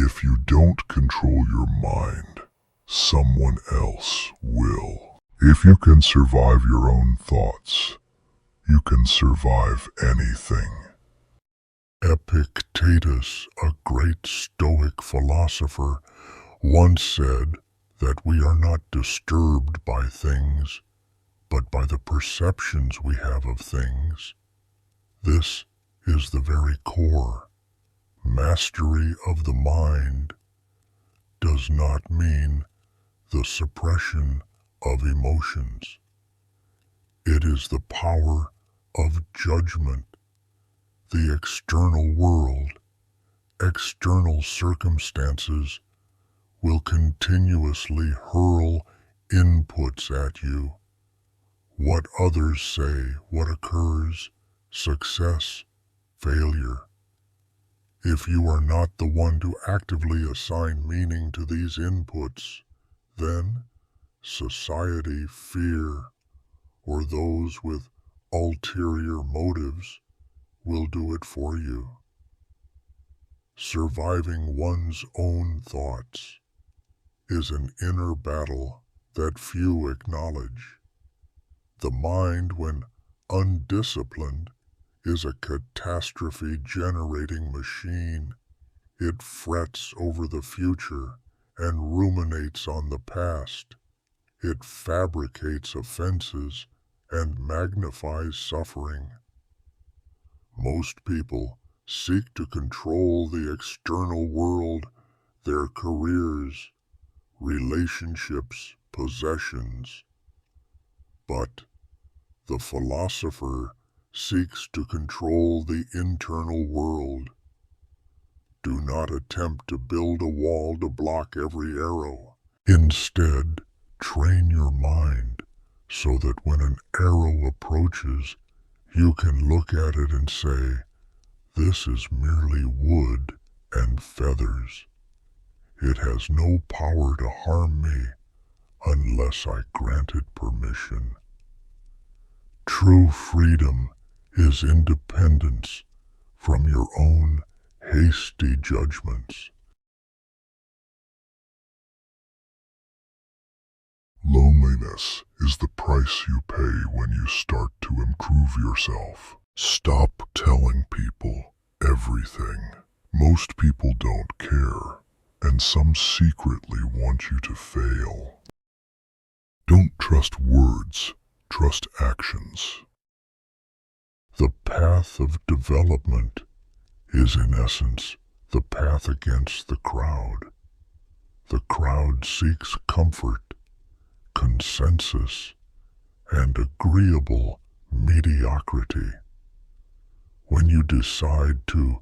If you don't control your mind, someone else will. If you can survive your own thoughts, you can survive anything. Epictetus, a great Stoic philosopher, once said that we are not disturbed by things, but by the perceptions we have of things. This is the very core. Mastery of the mind does not mean the suppression of emotions. It is the power of judgment. The external world, external circumstances will continuously hurl inputs at you. What others say, what occurs, success, failure. If you are not the one to actively assign meaning to these inputs, then society, fear, or those with ulterior motives will do it for you. Surviving one's own thoughts is an inner battle that few acknowledge. The mind, when undisciplined, is a catastrophe-generating machine. It frets over the future and ruminates on the past. It fabricates offenses and magnifies suffering. Most people seek to control the external world, their careers, relationships, possessions. But the philosopher seeks to control the internal world. Do not attempt to build a wall to block every arrow. Instead, train your mind so that when an arrow approaches, you can look at it and say, "This is merely wood and feathers. It has no power to harm me unless I grant it permission." True freedom is independence from your own hasty judgments. Loneliness is the price you pay when you start to improve yourself. Stop telling people everything. Most people don't care, and some secretly want you to fail. Don't trust words, trust actions. The path of development is in essence the path against the crowd. The crowd seeks comfort, consensus, and agreeable mediocrity. When you decide to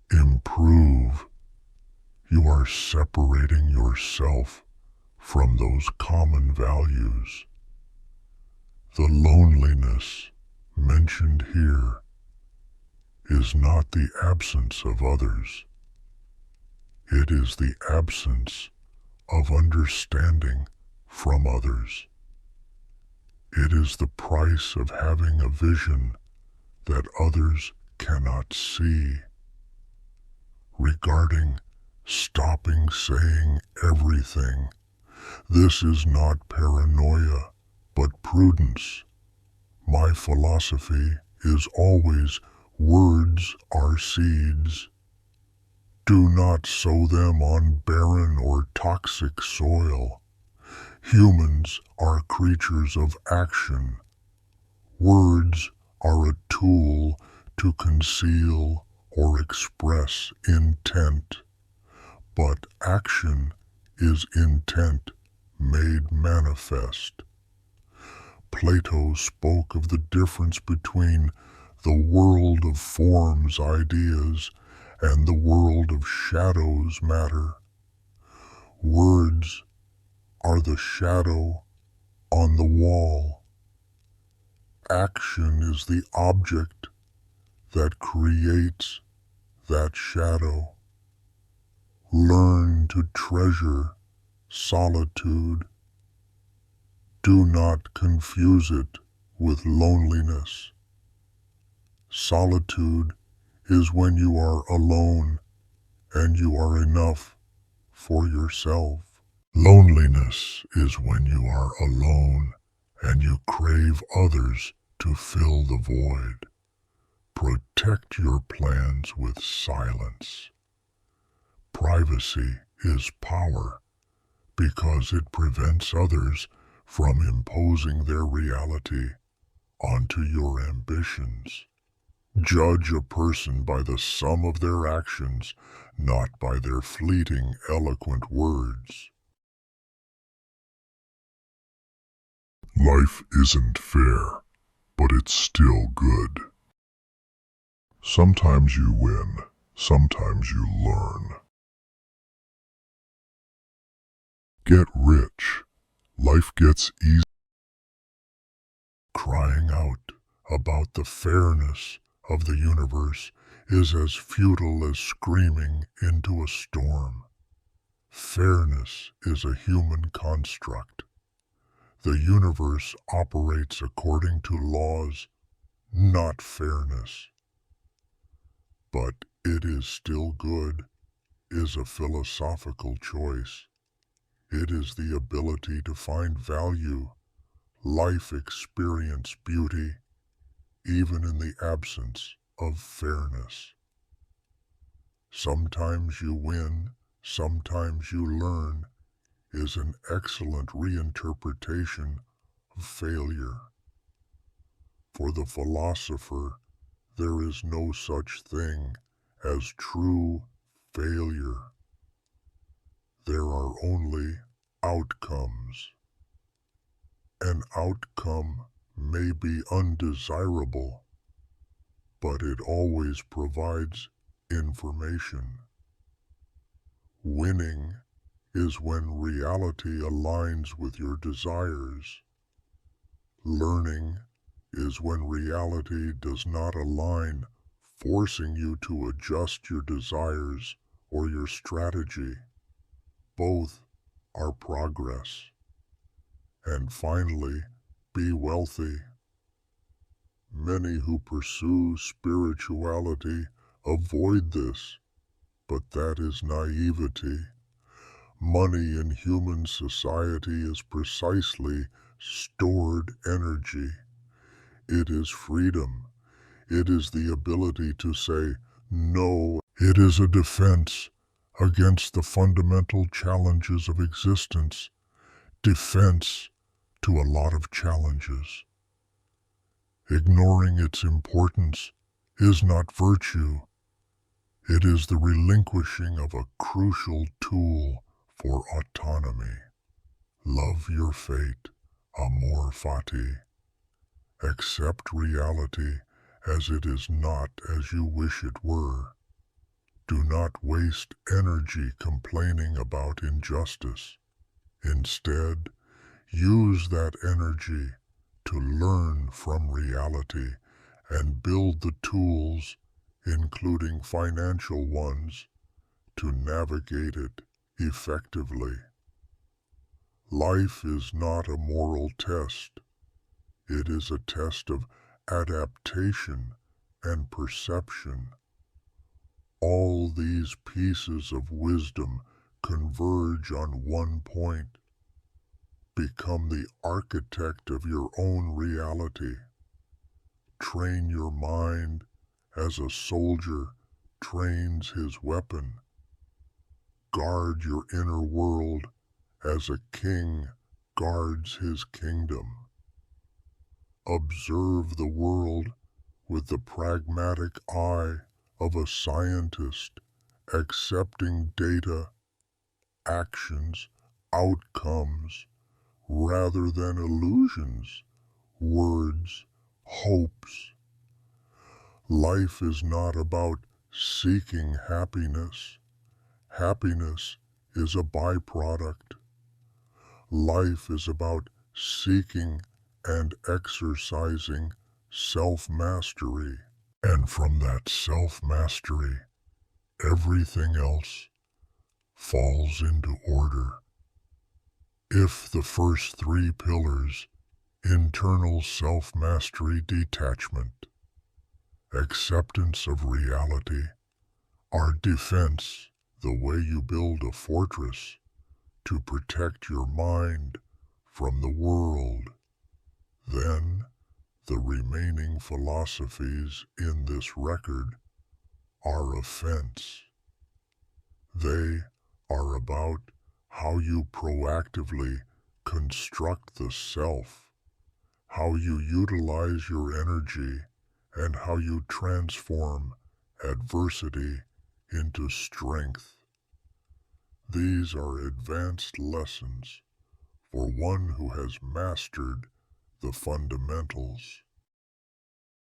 improve, you are separating yourself from those common values. The loneliness mentioned here is not the absence of others. It is the absence of understanding from others. It is the price of having a vision that others cannot see. Regarding stopping saying everything, this is not paranoia, but prudence. My philosophy is always words are seeds. Do not sow them on barren or toxic soil. Humans are creatures of action. Words are a tool to conceal or express intent, but action is intent made manifest. Plato spoke of the difference between the world of forms, ideas, and the world of shadows, matter. Words are the shadow on the wall. Action is the object that creates that shadow. Learn to treasure solitude. Do not confuse it with loneliness. Solitude is when you are alone and you are enough for yourself. Loneliness is when you are alone and you crave others to fill the void. Protect your plans with silence. Privacy is power because it prevents others from imposing their reality onto your ambitions. Judge a person by the sum of their actions, not by their fleeting, eloquent words. Life isn't fair, but it's still good. Sometimes you win, sometimes you learn. Get rich. Life gets easy. Crying out about the fairness of the universe is as futile as screaming into a storm. Fairness is a human construct. The universe operates according to laws, not fairness. But it is still good is a philosophical choice. It is the ability to find value, life experience beauty, even in the absence of fairness. Sometimes you win, sometimes you learn is an excellent reinterpretation of failure. For the philosopher, there is no such thing as true failure. There are only outcomes. An outcome may be undesirable, but it always provides information. Winning is when reality aligns with your desires. Learning is when reality does not align, forcing you to adjust your desires or your strategy. Both are progress. And finally, be wealthy. Many who pursue spirituality avoid this, but that is naivety. Money in human society is precisely stored energy. It is freedom. It is the ability to say no. It is a defense against the fundamental challenges of existence. Defense to a lot of challenges. Ignoring its importance is not virtue. It is the relinquishing of a crucial tool for autonomy. Love your fate, amor fati. Accept reality as it is not as you wish it were. Do not waste energy complaining about injustice. Instead, use that energy to learn from reality and build the tools, including financial ones, to navigate it effectively. Life is not a moral test. It is a test of adaptation and perception. All these pieces of wisdom converge on one point. Become the architect of your own reality. Train your mind as a soldier trains his weapon. Guard your inner world as a king guards his kingdom. Observe the world with the pragmatic eye of a scientist, accepting data, actions, outcomes, rather than illusions, words, hopes. Life is not about seeking happiness. Happiness is a byproduct. Life is about seeking and exercising self-mastery. And from that self-mastery, everything else falls into order. If the first three pillars, internal self-mastery, detachment, acceptance of reality, are defense, the way you build a fortress to protect your mind from the world. Then, the remaining philosophies in this record are offense. They are about how you proactively construct the self, how you utilize your energy, and how you transform adversity into strength. These are advanced lessons for one who has mastered the fundamentals.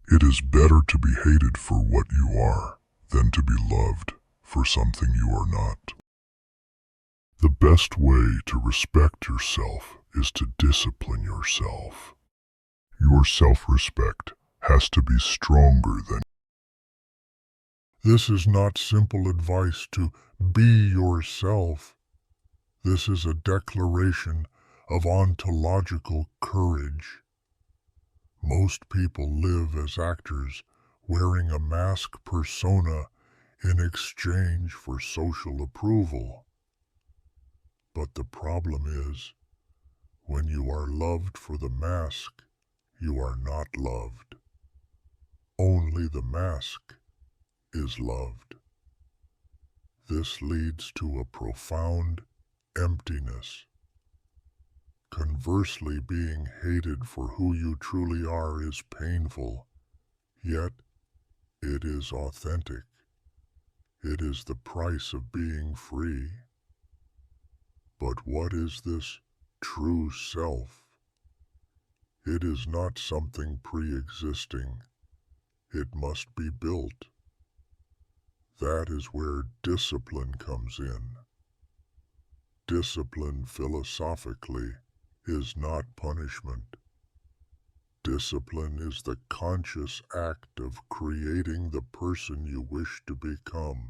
It is better to be hated for what you are than to be loved for something you are not. The best way to respect yourself is to discipline yourself. Your self-respect has to be stronger than. This is not simple advice to be yourself. This is a declaration of ontological courage. Most people live as actors wearing a mask persona in exchange for social approval. But the problem is, when you are loved for the mask, you are not loved. Only the mask is loved. This leads to a profound emptiness. Conversely, being hated for who you truly are is painful, yet it is authentic. It is the price of being free. But what is this true self? It is not something pre-existing. It must be built. That is where discipline comes in. Discipline, philosophically, is not punishment. Discipline is the conscious act of creating the person you wish to become.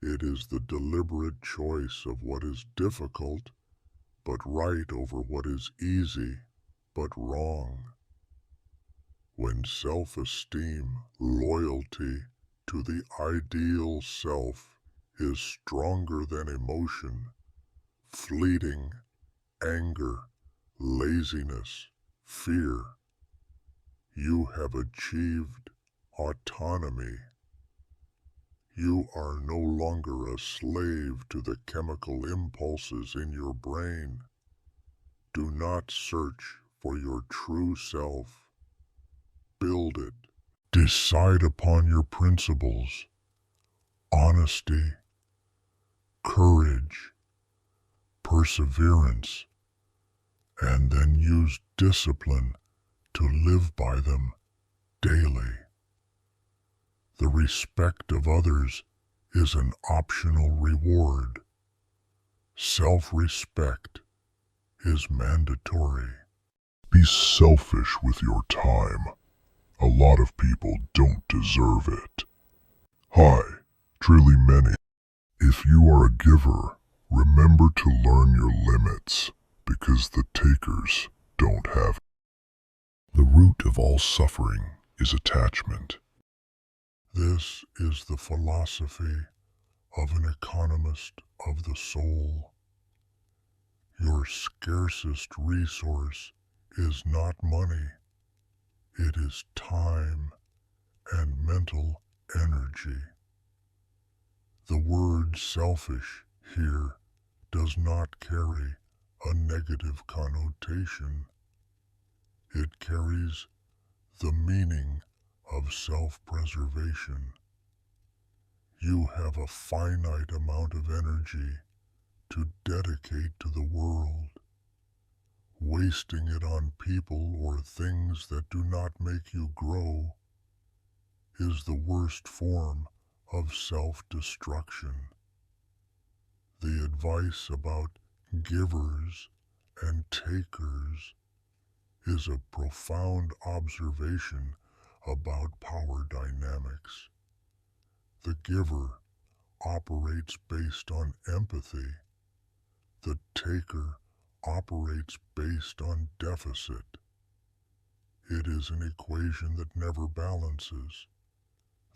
It is the deliberate choice of what is difficult, but right, over what is easy, but wrong. When self-esteem, loyalty to the ideal self is stronger than emotion, fleeting, anger, laziness, fear, you have achieved autonomy. You are no longer a slave to the chemical impulses in your brain. Do not search for your true self. Build it. Decide upon your principles, honesty, courage, perseverance, and then use discipline to live by them daily. The respect of others is an optional reward. Self-respect is mandatory. Be selfish with your time. A lot of people don't deserve it. Hi, truly many. If you are a giver, remember to learn your limits, because the takers don't have. The root of all suffering is attachment. This is the philosophy of an economist of the soul. Your scarcest resource is not money. It is time and mental energy. The word selfish here does not carry a negative connotation. It carries the meaning of self-preservation. You have a finite amount of energy to dedicate to the world. Wasting it on people or things that do not make you grow is the worst form of self-destruction. The advice about givers and takers is a profound observation about power dynamics. The giver operates based on empathy. The taker operates based on deficit. It is an equation that never balances.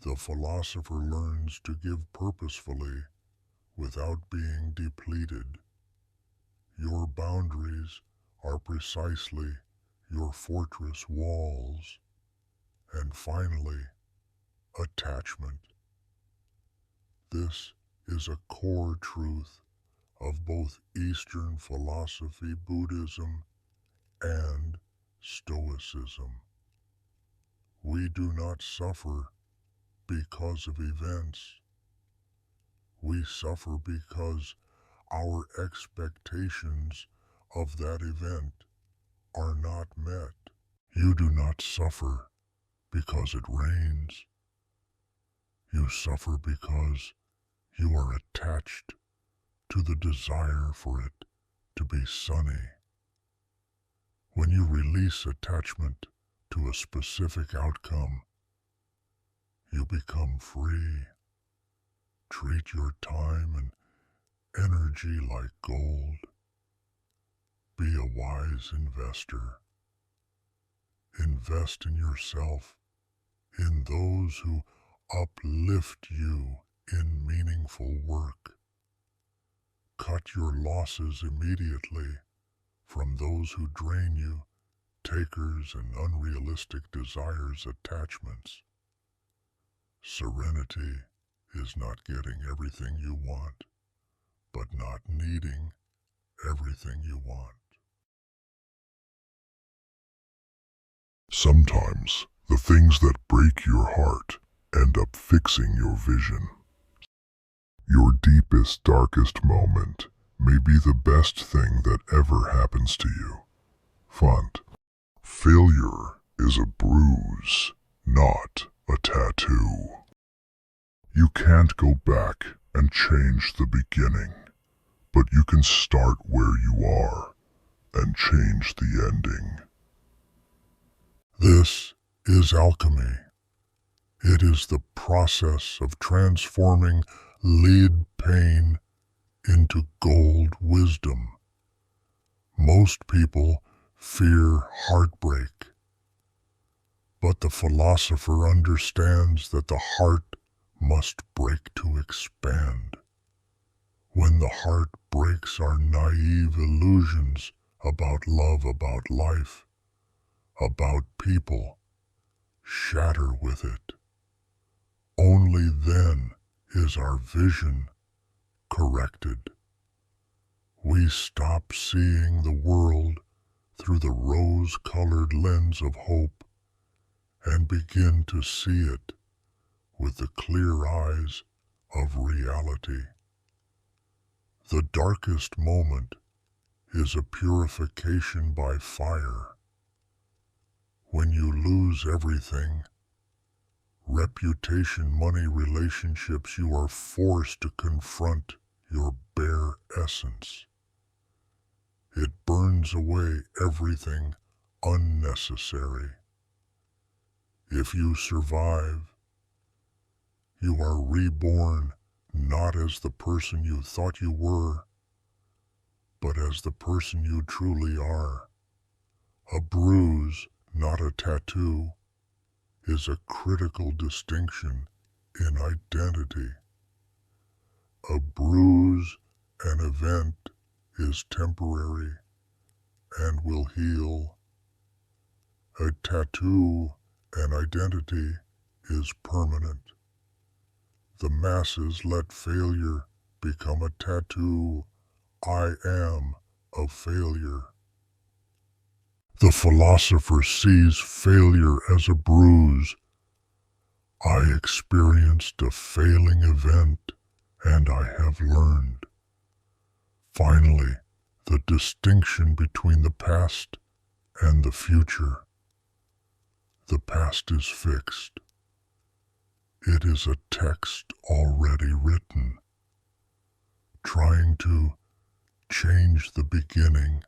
The philosopher learns to give purposefully, without being depleted. Your boundaries are precisely your fortress walls. And finally, attachment. This is a core truth of both Eastern philosophy, Buddhism, and Stoicism. We do not suffer because of events. We suffer because our expectations of that event are not met. You do not suffer because it rains. You suffer because you are attached to the desire for it to be sunny. When you release attachment to a specific outcome, you become free. Treat your time and energy like gold. Be a wise investor. Invest in yourself, in those who uplift you in meaningful work. Cut your losses immediately from those who drain you, takers and unrealistic desires, attachments. Serenity is not getting everything you want, but not needing everything you want. Sometimes the things that break your heart end up fixing your vision. Your deepest, darkest moment may be the best thing that ever happens to you. Font. Failure is a bruise, not a tattoo. You can't go back and change the beginning, but you can start where you are and change the ending. This is alchemy. It is the process of transforming lead pain into gold wisdom. Most people fear heartbreak, but the philosopher understands that the heart must break to expand. When the heart breaks, our naive illusions about love, about life, about people shatter with it. Only then is our vision corrected. We stop seeing the world through the rose-colored lens of hope and begin to see it with the clear eyes of reality. The darkest moment is a purification by fire. When you lose everything, reputation, money, relationships, you are forced to confront your bare essence. It burns away everything unnecessary. If you survive, you are reborn not as the person you thought you were, but as the person you truly are. A bruise, not a tattoo, is a critical distinction in identity. A bruise, an event, is temporary and will heal. A tattoo, an identity, is permanent. The masses let failure become a tattoo. I am a failure. The philosopher sees failure as a bruise. I experienced a failing event, and I have learned. Finally, the distinction between the past and the future. The past is fixed. It is a text already written. Trying to change the beginning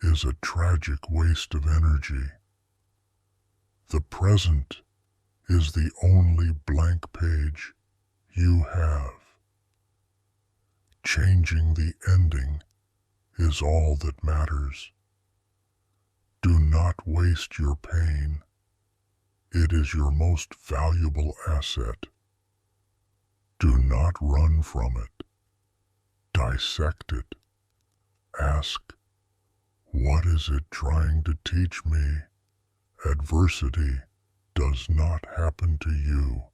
is a tragic waste of energy. The present is the only blank page you have. Changing the ending is all that matters. Do not waste your pain. It is your most valuable asset. Do not run from it. dissect it. Ask, what is it trying to teach me? Adversity does not happen to you.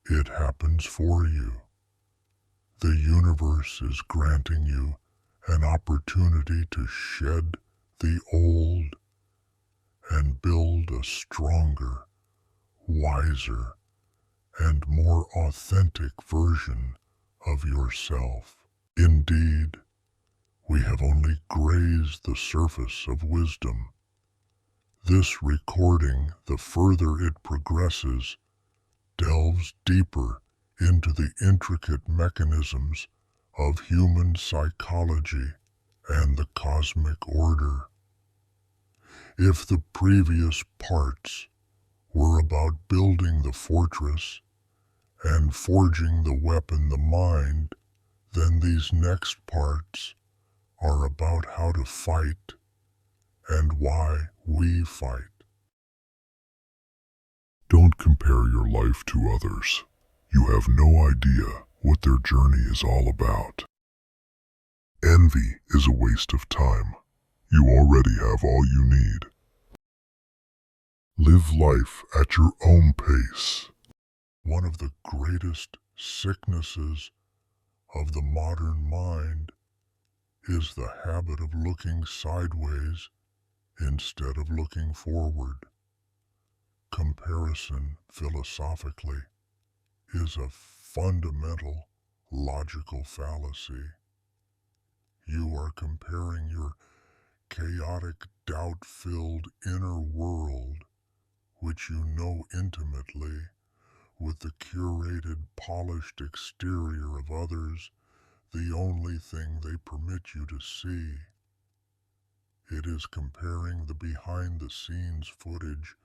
It happens for you. The universe is granting you an opportunity to shed the old and build a stronger, wiser, and more authentic version of yourself. Indeed, we have only grazed the surface of wisdom. This recording, the further it progresses, delves deeper into the intricate mechanisms of human psychology and the cosmic order. If the previous parts were about building the fortress and forging the weapon, the mind, then these next parts are about how to fight and why we fight. Don't compare your life to others. You have no idea what their journey is all about. Envy is a waste of time. You already have all you need. Live life at your own pace. One of the greatest sicknesses of the modern mind is the habit of looking sideways instead of looking forward. Comparison, philosophically, is a fundamental logical fallacy. You are comparing your chaotic, doubt-filled inner world, which you know intimately, with the curated, polished exterior of others, the only thing they permit you to see. It is comparing the behind-the-scenes footage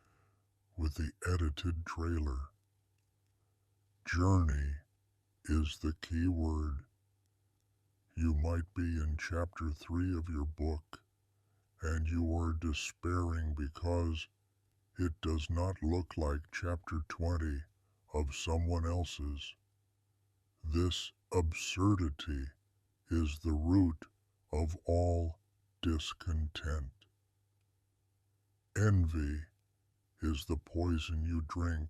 with the edited trailer. Journey is the key word. You might be in chapter 3 of your book, and you are despairing because it does not look like chapter 20 of someone else's. This absurdity is the root of all discontent. Envy is the poison you drink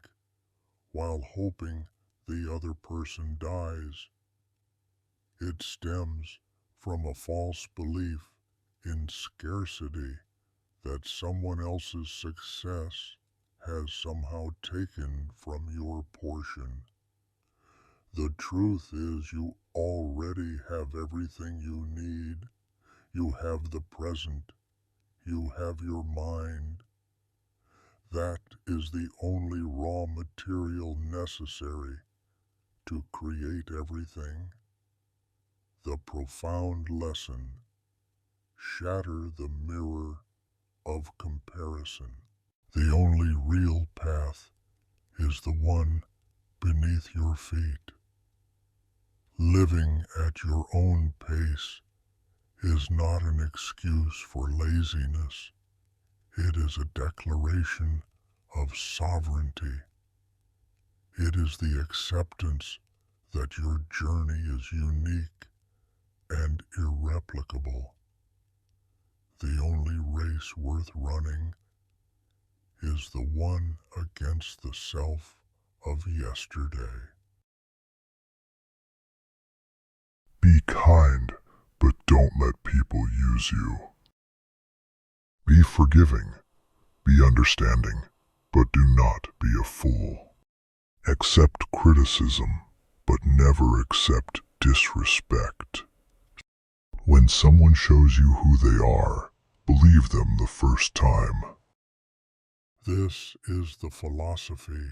while hoping the other person dies. It stems from a false belief in scarcity that someone else's success has somehow taken from your portion. The truth is you already have everything you need. You have the present. You have your mind. That is the only raw material necessary to create everything. The profound lesson: shatter the mirror of comparison. The only real path is the one beneath your feet. Living at your own pace is not an excuse for laziness. It is a declaration of sovereignty. It is the acceptance that your journey is unique and irreplicable. The only race worth running is the one against the self of yesterday. Be kind, but don't let people use you. Be forgiving, be understanding, but do not be a fool. Accept criticism, but never accept disrespect. When someone shows you who they are, believe them the first time. This is the philosophy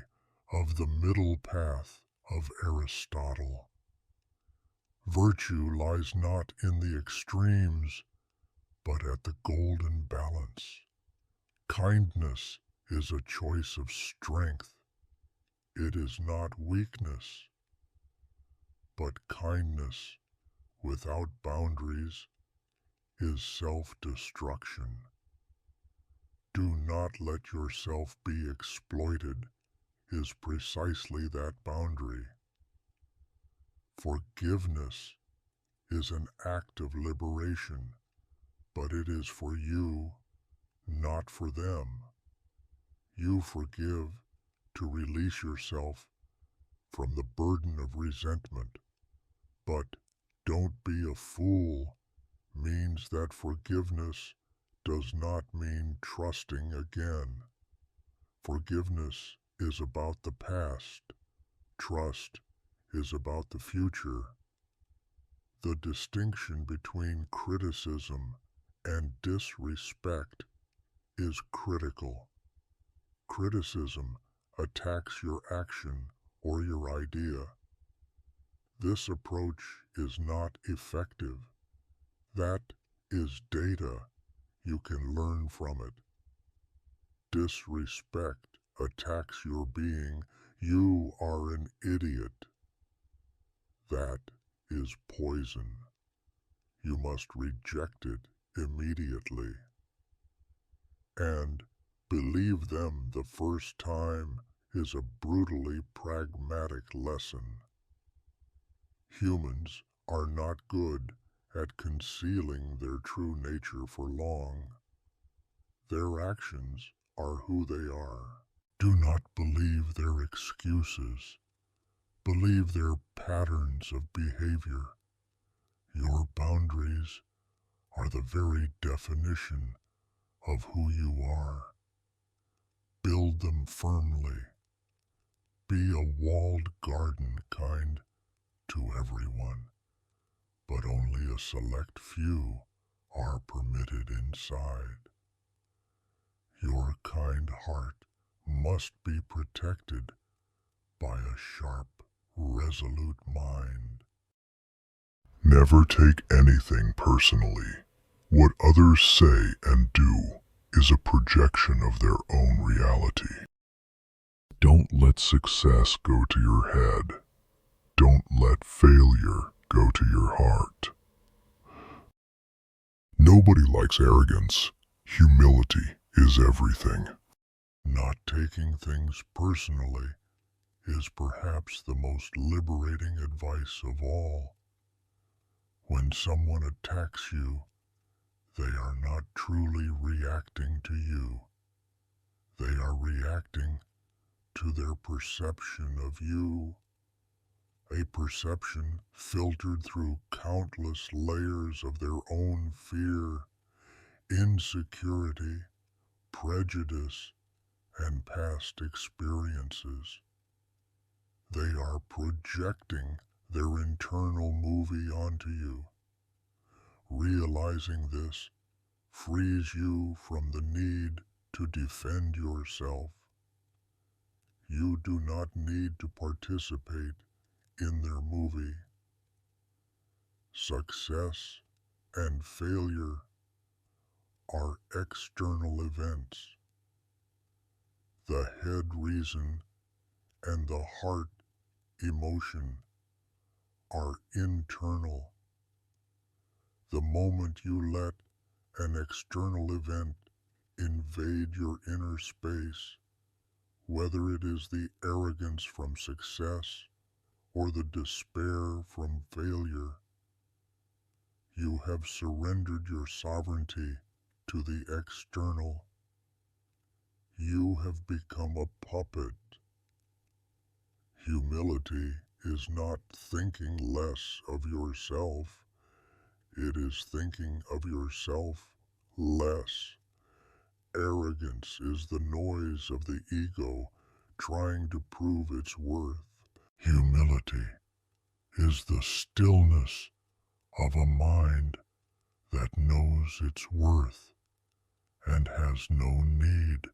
of the middle path of Aristotle. Virtue lies not in the extremes, but at the golden balance. Kindness is a choice of strength. It is not weakness, but kindness without boundaries is self-destruction. Do not let yourself be exploited is precisely that boundary. Forgiveness is an act of liberation, but it is for you, not for them. You forgive to release yourself from the burden of resentment, but "don't be a fool" means that forgiveness does not mean trusting again. Forgiveness is about the past. Trust is about the future. The distinction between criticism and disrespect is critical. Criticism attacks your action or your idea. This approach is not effective. That is data. You can learn from it. Disrespect attacks your being. You are an idiot. That is poison. You must reject it immediately. And believe them the first time is a brutally pragmatic lesson. Humans are not good at concealing their true nature for long. Their actions are who they are. Do not believe their excuses. Believe their patterns of behavior. Your boundaries are the very definition of who you are. Build them firmly. Be a walled garden kind to everyone, but only a select few are permitted inside. Your kind heart must be protected by a sharp, resolute mind. Never take anything personally. What others say and do is a projection of their own reality. Don't let success go to your head. Don't let failure go to your heart. Nobody likes arrogance. Humility is everything. Not taking things personally is perhaps the most liberating advice of all. When someone attacks you, they are not truly reacting to you. They are reacting to their perception of you, a perception filtered through countless layers of their own fear, insecurity, prejudice, and past experiences. They are projecting their internal movie onto you. Realizing this frees you from the need to defend yourself. You do not need to participate in their movie. Success and failure are external events. The head reason and the heart emotion are internal. The moment you let an external event invade your inner space, whether it is the arrogance from success or the despair from failure, you have surrendered your sovereignty to the external. You have become a puppet. Humility is not thinking less of yourself. It is thinking of yourself less. Arrogance is the noise of the ego trying to prove its worth. Humility is the stillness of a mind that knows its worth and has no need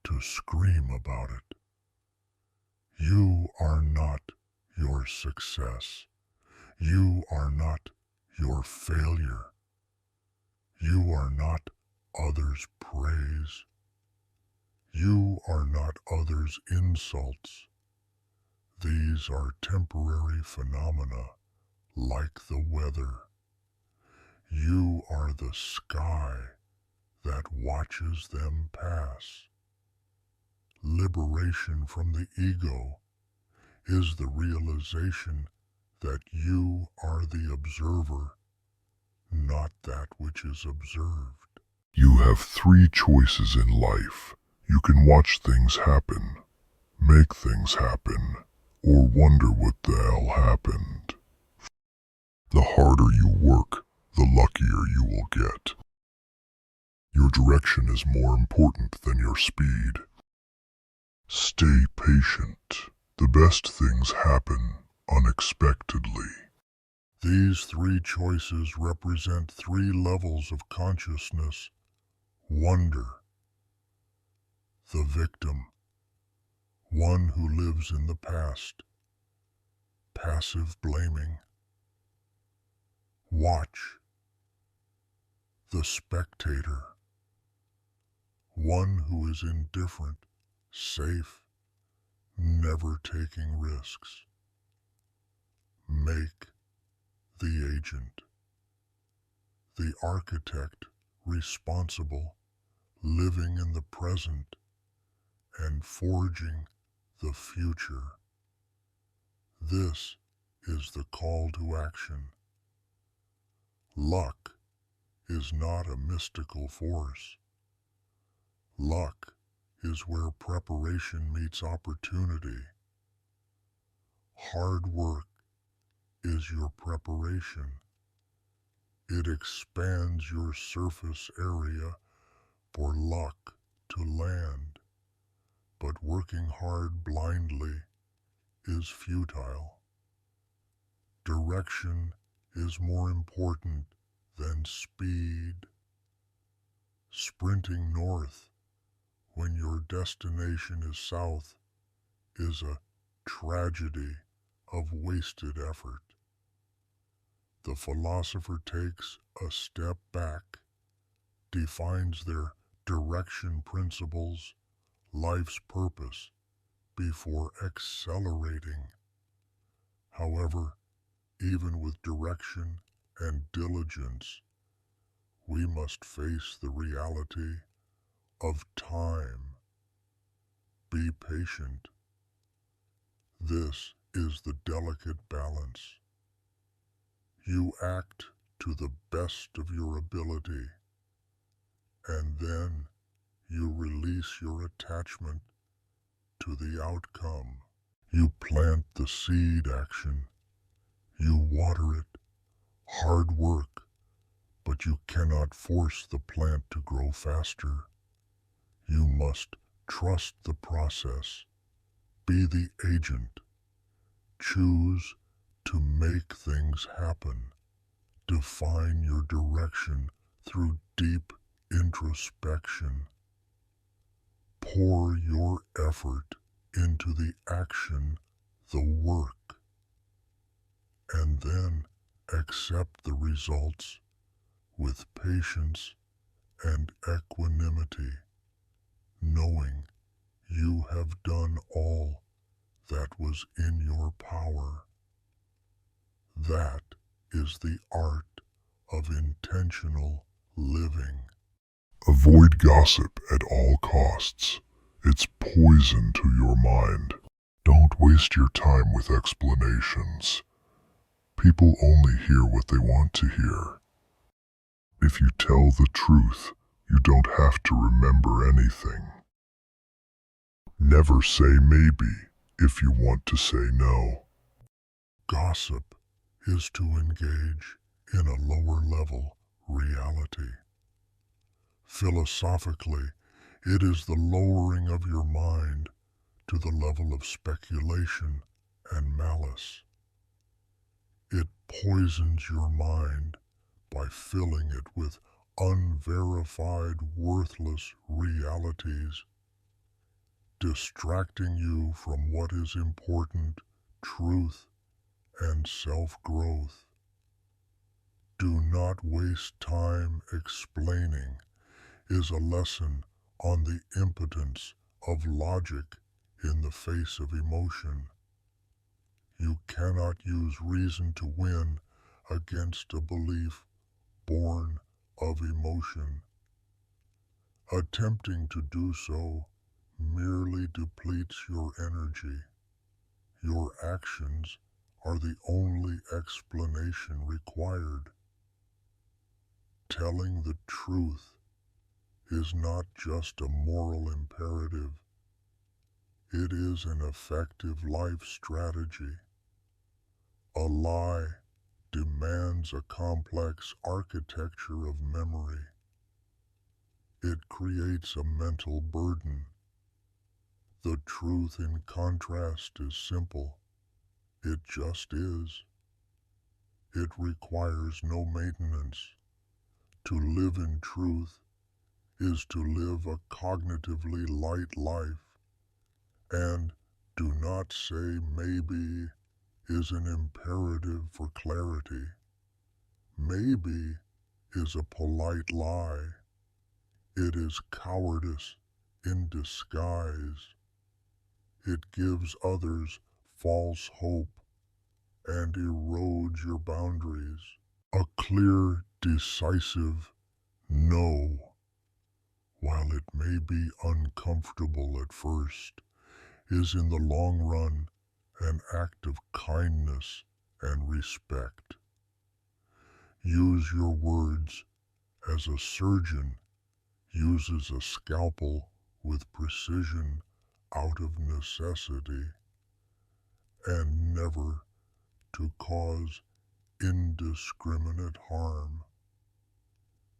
to scream about it. You are not your success. You are not your failure. You are not others' praise. You are not others' insults. These are temporary phenomena like the weather. You are the sky that watches them pass. Liberation from the ego is the realization that you are the observer not that which is observed. You have three choices in life. You can watch things happen, make things happen, or wonder what the hell happened. The harder you work, the luckier you will get. Your direction is more important than your speed. Stay patient. The best things happen unexpectedly. These three choices represent three levels of consciousness. Wonder, the victim, one who lives in the past. Passive blaming. Watch, the spectator, one who is indifferent, safe, never taking risks. Make, the agent, the architect, responsible, living in the present and forging the future. This is the call to action. Luck is not a mystical force. Luck is where preparation meets opportunity. Hard work is your preparation. It expands your surface area for luck to land. But working hard blindly is futile. Direction is more important than speed. Sprinting north when your destination is south is a tragedy of wasted effort. The philosopher takes a step back, defines their direction principles, life's purpose, before accelerating. However, even with direction and diligence, we must face the reality of time. Be patient. This is the delicate balance. You act to the best of your ability, and then you release your attachment to the outcome. You plant the seed action. You water it. Hard work, but you cannot force the plant to grow faster. You must trust the process. Be the agent. Choose to make things happen. Define your direction through deep introspection. Pour your effort into the action, the work, and then accept the results with patience and equanimity, knowing you have done all that was in your power. That is the art of intentional living. Avoid gossip at all costs. It's poison to your mind. Don't waste your time with explanations. People only hear what they want to hear. If you tell the truth, you don't have to remember anything. Never say maybe if you want to say no. Gossip is to engage in a lower level reality. Philosophically, it is the lowering of your mind to the level of speculation and malice. It poisons your mind by filling it with unverified, worthless realities, distracting you from what is important, truth and self-growth. Do not waste time explaining is a lesson on the impotence of logic in the face of emotion. You cannot use reason to win against a belief born of emotion. Attempting to do so merely depletes your energy. Your actions are the only explanation required. Telling the truth is not just a moral imperative, it is an effective life strategy. A lie demands a complex architecture of memory. It creates a mental burden. The truth, in contrast, is simple. It just is. It requires no maintenance. To live in truth is to live a cognitively light life, and do not say maybe is an imperative for clarity. Maybe is a polite lie. It is cowardice in disguise. It gives others false hope and erodes your boundaries. A clear, decisive no, while it may be uncomfortable at first, is in the long run an act of kindness and respect. Use your words as a surgeon uses a scalpel with precision out of necessity, and never to cause indiscriminate harm.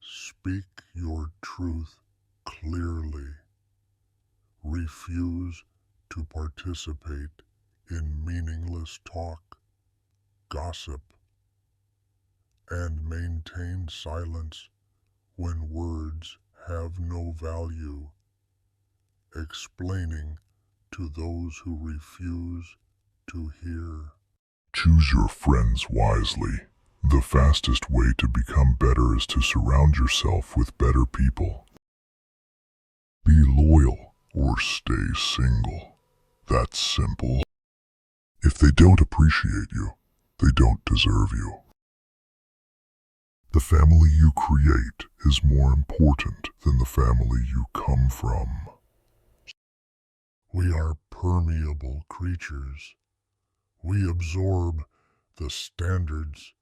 Speak your truth clearly. Refuse to participate in meaningless talk, gossip, and maintain silence when words have no value, explaining to those who refuse to hear. Choose your friends wisely. The fastest way to become better is to surround yourself with better people. Be loyal or stay single. That's simple. If they don't appreciate you, they don't deserve you. The family you create is more important than the family you come from. We are permeable creatures. We absorb the standards,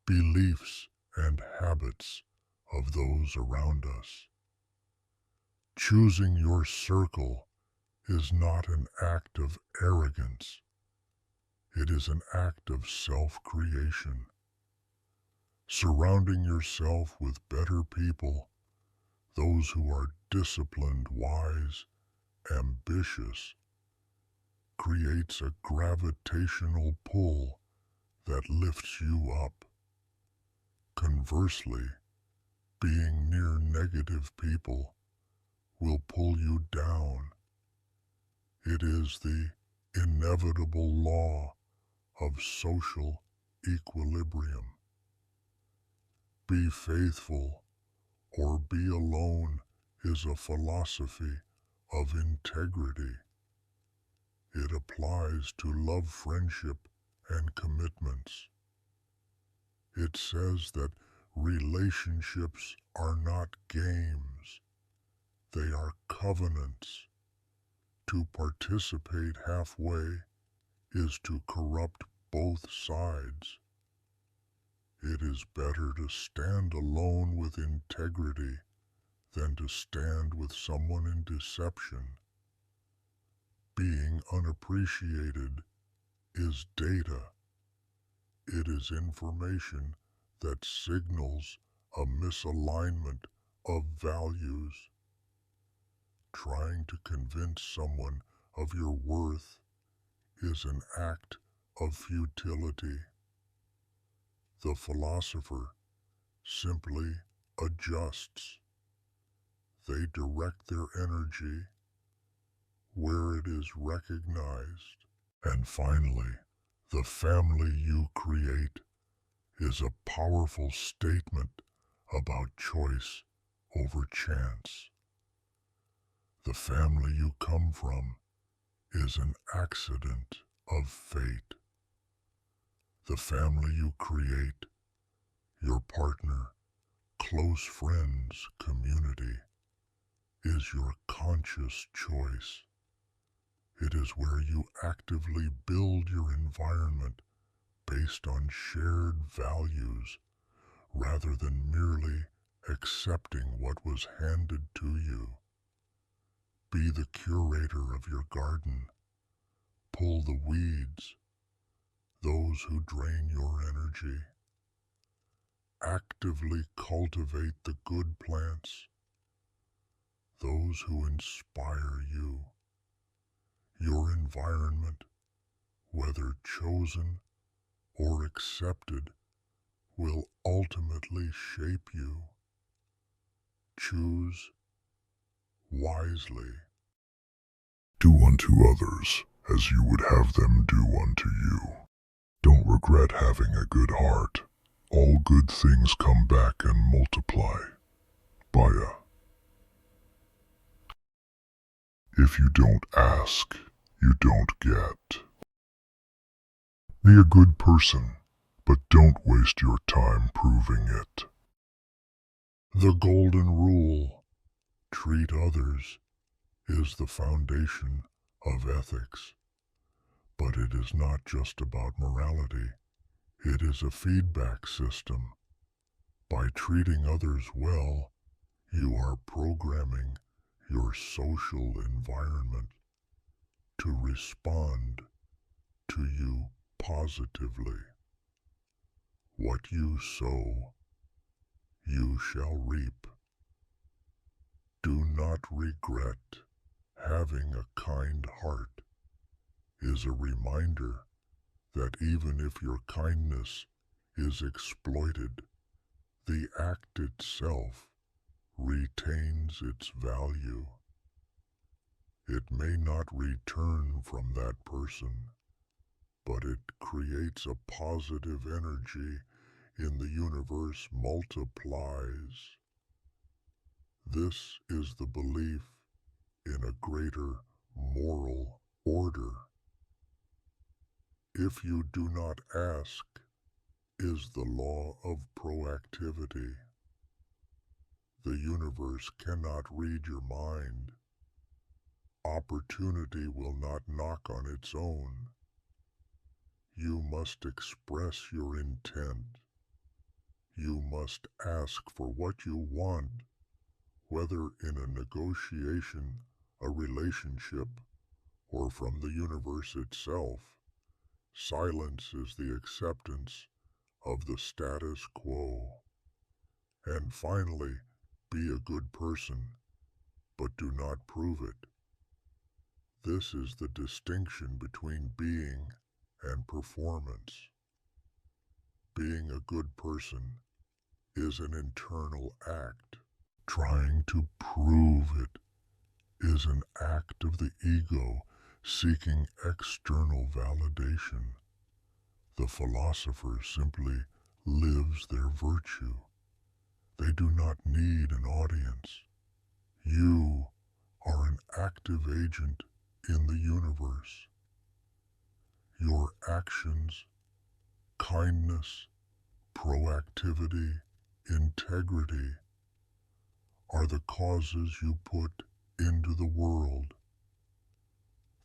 beliefs, and habits of those around us. Choosing your circle is not an act of arrogance. It is an act of self-creation. Surrounding yourself with better people, those who are disciplined, wise, ambitious, creates a gravitational pull that lifts you up. Conversely, being near negative people will pull you down. It is the inevitable law of social equilibrium. Be faithful or be alone is a philosophy of integrity. It applies to love, friendship, and commitments. It says that relationships are not games. They are covenants. To participate halfway is to corrupt both sides. It is better to stand alone with integrity than to stand with someone in deception. Being unappreciated is data. It is information that signals a misalignment of values. Trying to convince someone of your worth is an act of futility. The philosopher simply adjusts. They direct their energy where it is recognized. And finally, the family you create is a powerful statement about choice over chance. The family you come from is an accident of fate. The family you create, your partner, close friends, community, is your conscious choice. It is where you actively build your environment based on shared values rather than merely accepting what was handed to you. Be the curator of your garden. Pull the weeds, those who drain your energy. Actively cultivate the good plants, those who inspire you. Your environment, whether chosen or accepted, will ultimately shape you. Choose wisely. Do unto others as you would have them do unto you. Don't regret having a good heart. All good things come back and multiply. Baya. If you don't ask, you don't get. Be a good person, but don't waste your time proving it. The golden rule, treat others, is the foundation of ethics. But it is not just about morality. It is a feedback system. By treating others well, you are programming your social environment to respond to you positively. What you sow, you shall reap. Do not regret. Having a kind heart is a reminder that even if your kindness is exploited, the act itself retains its value. It may not return from that person, but it creates a positive energy in the universe, multiplies. This is the belief in a greater moral order. If you do not ask, is the law of proactivity. The universe cannot read your mind. Opportunity will not knock on its own. You must express your intent. You must ask for what you want, whether in a negotiation, a relationship, or from the universe itself. Silence is the acceptance of the status quo. And finally, be a good person, but do not prove it. This is the distinction between being and performance. Being a good person is an internal act. Trying to prove it is an act of the ego seeking external validation. The philosopher simply lives their virtue. They do not need an audience. You are an active agent in the universe. Your actions, kindness, proactivity, integrity are the causes you put into the world.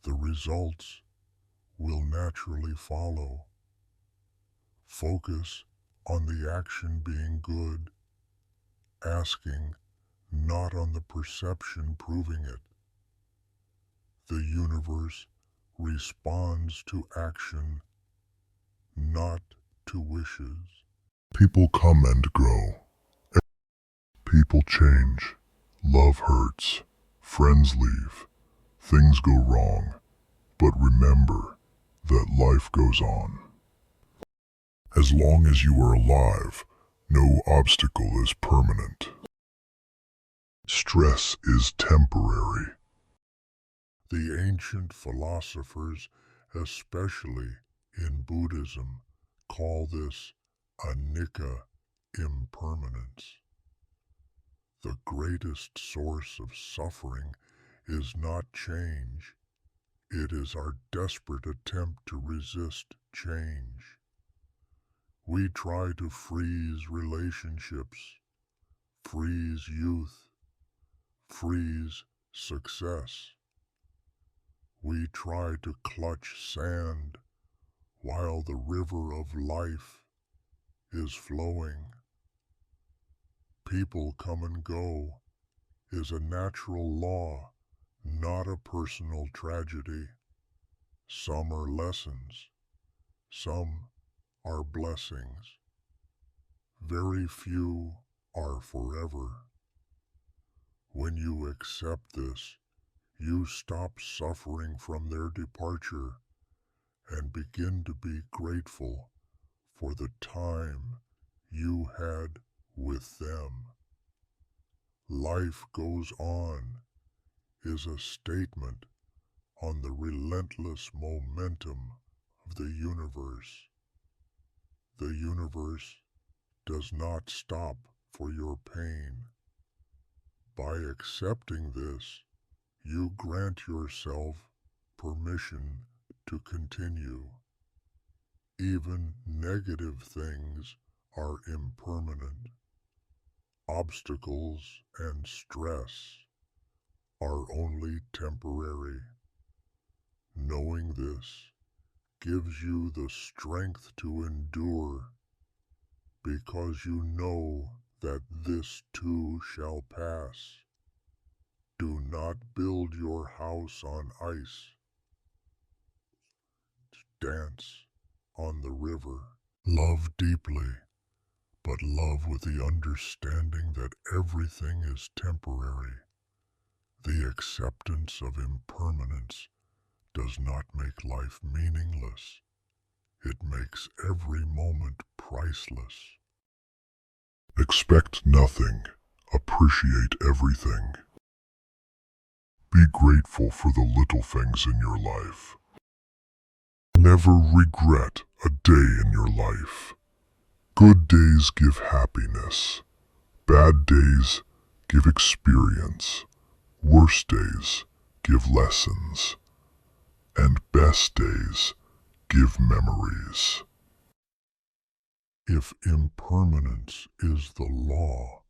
The results will naturally follow. Focus on the action being good, asking not on the perception proving it. The universe responds to action, not to wishes. People come and go. People change. Love hurts. Friends leave. Things go wrong. But remember that life goes on. As long as you are alive, no obstacle is permanent. Stress is temporary. The ancient philosophers, especially in Buddhism, call this anicca, impermanence. The greatest source of suffering is not change. It is our desperate attempt to resist change. We try to freeze relationships, freeze youth, freeze success. We try to clutch sand while the river of life is flowing. people come and go is a natural law, not a personal tragedy. Some are lessons, some are blessings. Very few are forever. When you accept this, you stop suffering from their departure and begin to be grateful for the time you had with them. Life goes on is a statement on the relentless momentum of the universe. The universe does not stop for your pain. By accepting this, you grant yourself permission to continue. Even negative things are impermanent. Obstacles and stress are only temporary. Knowing this gives you the strength to endure, because you know that this too shall pass. Do not build your house on ice. Dance on the river. Love deeply, but love with the understanding that everything is temporary. The acceptance of impermanence does not make life meaningless. It makes every moment priceless. Expect nothing. Appreciate everything. Be grateful for the little things in your life. Never regret a day in your life. Good days give happiness. Bad days give experience. Worst days give lessons. And best days give memories. If impermanence is the law,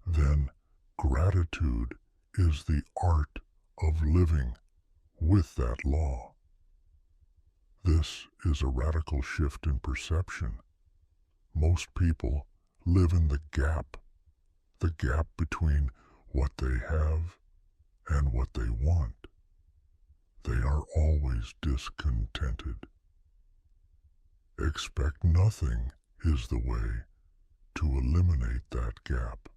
then gratitude is the art of living with that law. This is a radical shift in perception. Most people live in the gap between what they have and what they want. They are always discontented. Expect nothing is the way to eliminate that gap.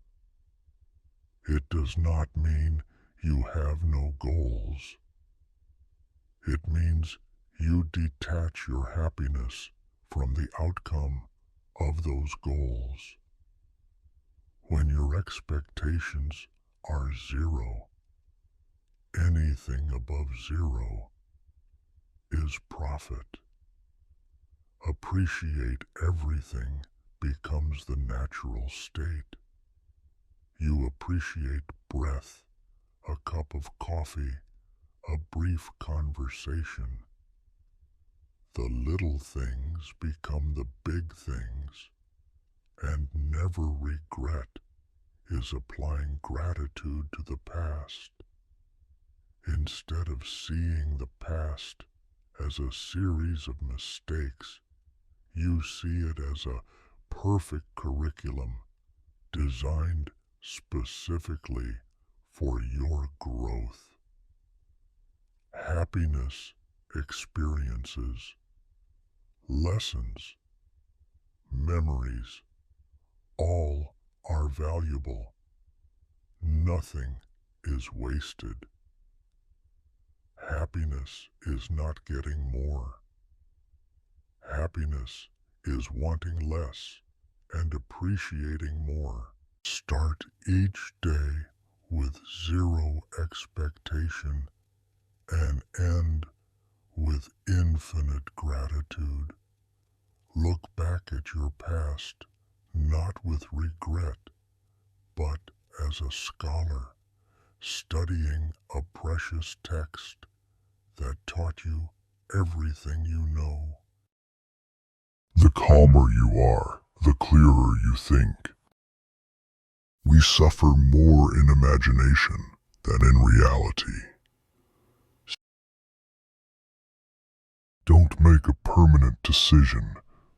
It does not mean you have no goals. It means you detach your happiness from the outcome of those goals. When your expectations are zero, anything above zero is profit. Appreciate everything becomes the natural state. You appreciate breath, a cup of coffee, a brief conversation. The little things become the big things, and never regret is applying gratitude to the past. Instead of seeing the past as a series of mistakes, you see it as a perfect curriculum designed specifically for your growth. Happiness experiences, lessons, memories, all are valuable. Nothing is wasted. Happiness is not getting more. Happiness is wanting less and appreciating more. Start each day with zero expectation and end with infinite gratitude. Look back at your past not with regret, but as a scholar studying a precious text that taught you everything you know. The calmer you are, the clearer you think. We suffer more in imagination than in reality. Don't make a permanent decision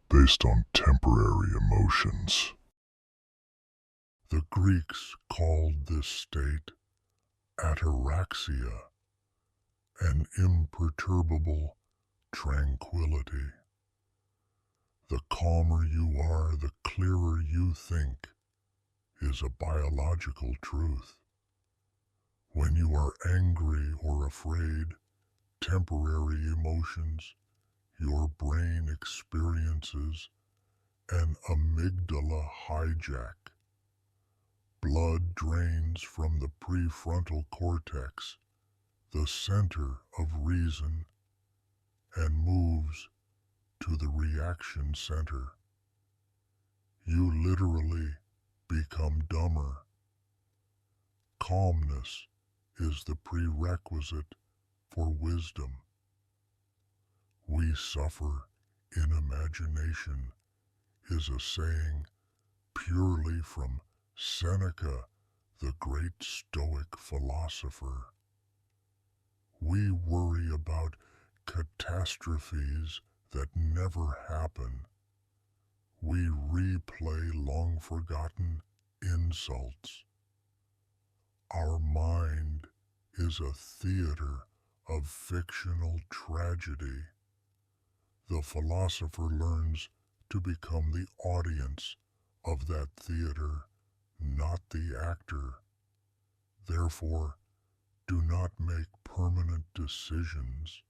based on temporary emotions. The Greeks called this state ataraxia, an imperturbable tranquility. The calmer you are, the clearer you think, is a biological truth. When you are angry or afraid, temporary emotions, your brain experiences an amygdala hijack. Blood drains from the prefrontal cortex, the center of reason, and moves to the reaction center. You literally become dumber. Calmness is the prerequisite for wisdom. We suffer in imagination is a saying purely from Seneca, the great Stoic philosopher. We worry about catastrophes that never happen. We replay long-forgotten insults. Our mind is a theater of fictional tragedy. The philosopher learns to become the audience of that theater, not the actor. Therefore, do not make permanent decisions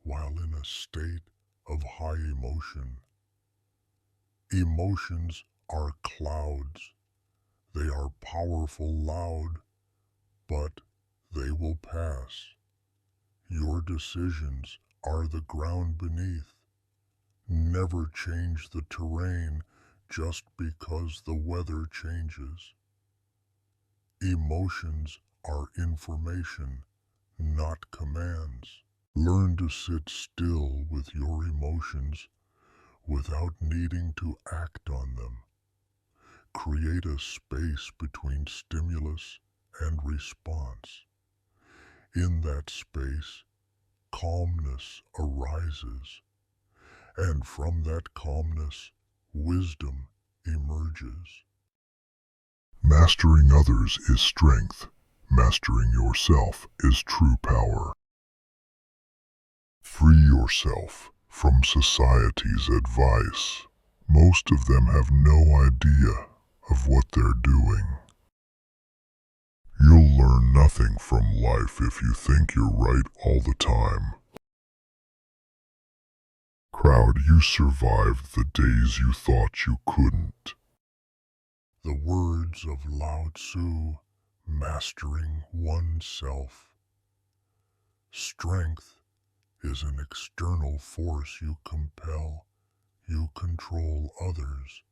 while in a state of high emotion. Emotions are clouds. They are powerful, loud, but they will pass. Your decisions are the ground beneath. Never change the terrain just because the weather changes. Emotions are information, not commands. Learn to sit still with your emotions without needing to act on them. Create a space between stimulus and response. In that space, calmness arises, and from that calmness, wisdom emerges. Mastering others is strength. Mastering yourself is true power. Free yourself from society's advice. Most of them have no idea of what they're doing. You'll learn nothing from life if you think you're right all the time. Crowd, you survived the days you thought you couldn't. The words of Lao Tzu, mastering oneself. Strength is an external force you compel. You control others,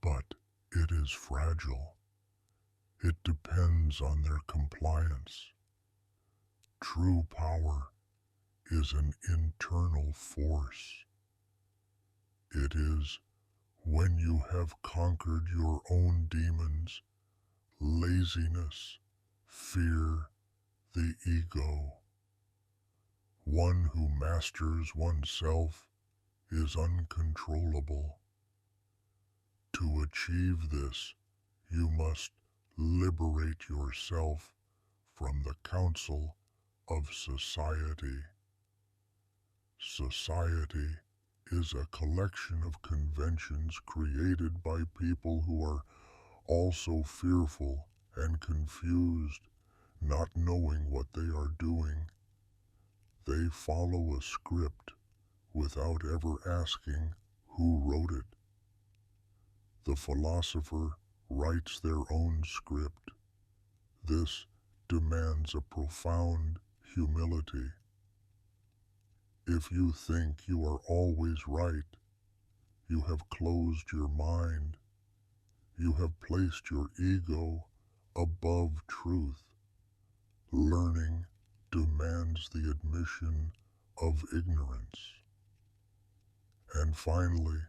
but it is fragile. It depends on their compliance. True power is an internal force. It is when you have conquered your own demons, laziness, fear, the ego. One who masters oneself is uncontrollable. To achieve this, you must liberate yourself from the counsel of society. Society is a collection of conventions created by people who are also fearful and confused, not knowing what they are doing. They follow a script without ever asking who wrote it. The philosopher writes their own script. This demands a profound humility. If you think you are always right, you have closed your mind. You have placed your ego above truth. Learning demands the admission of ignorance. And finally,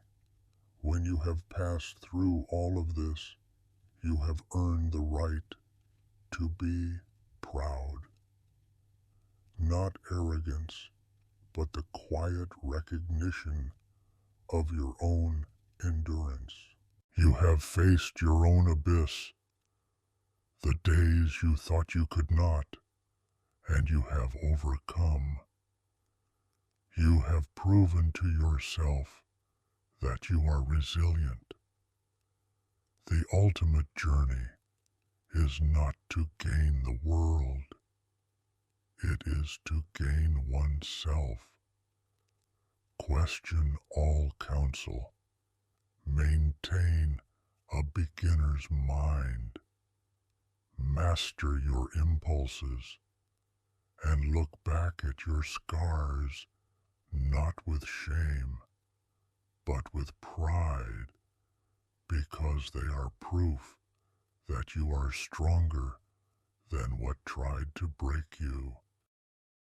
when you have passed through all of this, you have earned the right to be proud. Not arrogance, but the quiet recognition of your own endurance. You have faced your own abyss, the days you thought you could not, and you have overcome. You have proven to yourself that you are resilient. The ultimate journey is not to gain the world. It is to gain oneself. Question all counsel. Maintain a beginner's mind. Master your impulses and look back at your scars not with shame, but with pride, because they are proof that you are stronger than what tried to break you.